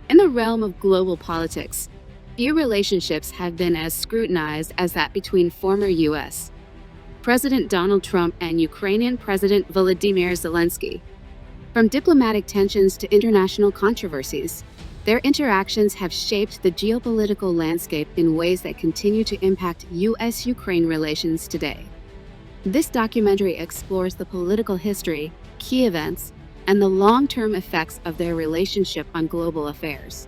In the realm of global politics, few relationships have been as scrutinized as that between former U.S. President Donald Trump and Ukrainian President Volodymyr Zelenskyy. From diplomatic tensions to international controversies, their interactions have shaped the geopolitical landscape in ways that continue to impact U.S.-Ukraine relations today. This documentary explores the political history, key events, and the long-term effects of their relationship on global affairs.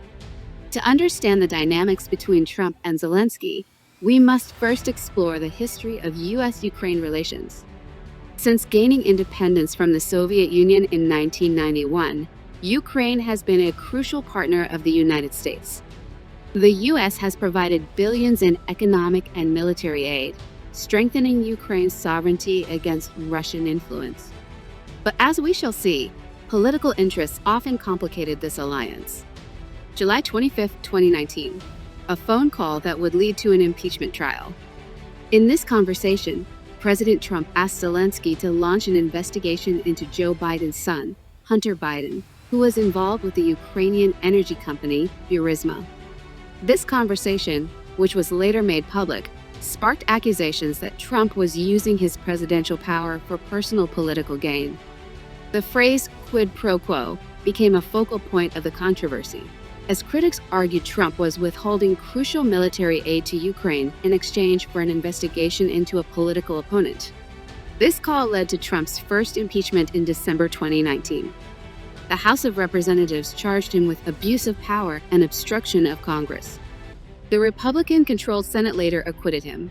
To understand the dynamics between Trump and Zelenskyy, we must first explore the history of U.S.-Ukraine relations. Since gaining independence from the Soviet Union in 1991, Ukraine has been a crucial partner of the United States. The U.S. has provided billions in economic and military aid, strengthening Ukraine's sovereignty against Russian influence. But as we shall see, political interests often complicated this alliance. July 25, 2019, a phone call that would lead to an impeachment trial. In this conversation, President Trump asked Zelenskyy to launch an investigation into Joe Biden's son, Hunter Biden, who was involved with the Ukrainian energy company, Burisma. This conversation, which was later made public, sparked accusations that Trump was using his presidential power for personal political gain. The phrase quid pro quo became a focal point of the controversy, as critics argued Trump was withholding crucial military aid to Ukraine in exchange for an investigation into a political opponent. This call led to Trump's first impeachment in December 2019. The House of Representatives charged him with abuse of power and obstruction of Congress. The Republican-controlled Senate later acquitted him.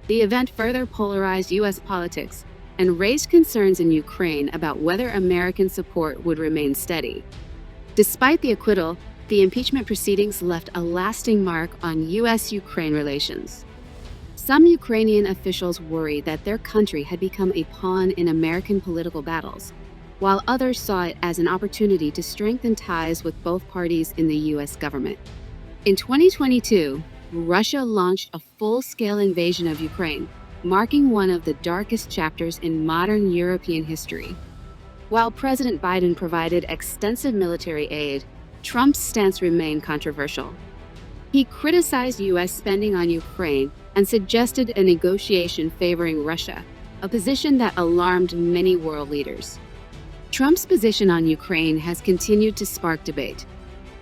The event further polarized U.S. politics and raised concerns in Ukraine about whether American support would remain steady. Despite the acquittal, the impeachment proceedings left a lasting mark on U.S.-Ukraine relations. Some Ukrainian officials worried that their country had become a pawn in American political battles, while others saw it as an opportunity to strengthen ties with both parties in the U.S. government. In 2022, Russia launched a full-scale invasion of Ukraine, marking one of the darkest chapters in modern European history. While President Biden provided extensive military aid, Trump's stance remained controversial. He criticized U.S. spending on Ukraine and suggested a negotiation favoring Russia, a position that alarmed many world leaders. Trump's position on Ukraine has continued to spark debate.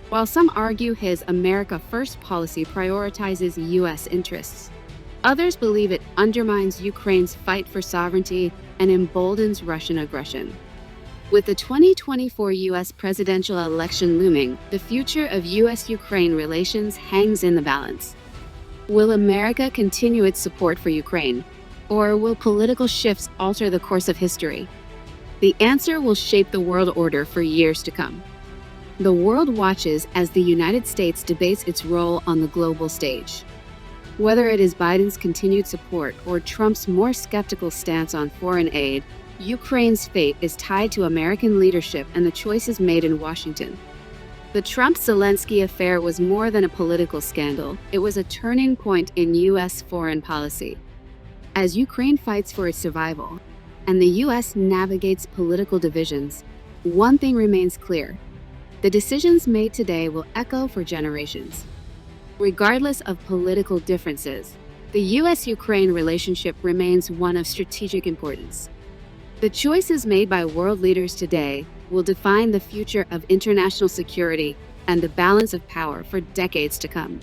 While some argue his America First policy prioritizes U.S. interests, others believe it undermines Ukraine's fight for sovereignty and emboldens Russian aggression. With the 2024 U.S. presidential election looming, the future of U.S.-Ukraine relations hangs in the balance. Will America continue its support for Ukraine, or will political shifts alter the course of history? The answer will shape the world order for years to come. The world watches as the United States debates its role on the global stage. Whether it is Biden's continued support or Trump's more skeptical stance on foreign aid, Ukraine's fate is tied to American leadership and the choices made in Washington. The Trump-Zelenskyy affair was more than a political scandal. It was a turning point in U.S. foreign policy. As Ukraine fights for its survival, and the U.S. navigates political divisions, one thing remains clear: the decisions made today will echo for generations. Regardless of political differences, the U.S.-Ukraine relationship remains one of strategic importance. The choices made by world leaders today will define the future of international security and the balance of power for decades to come.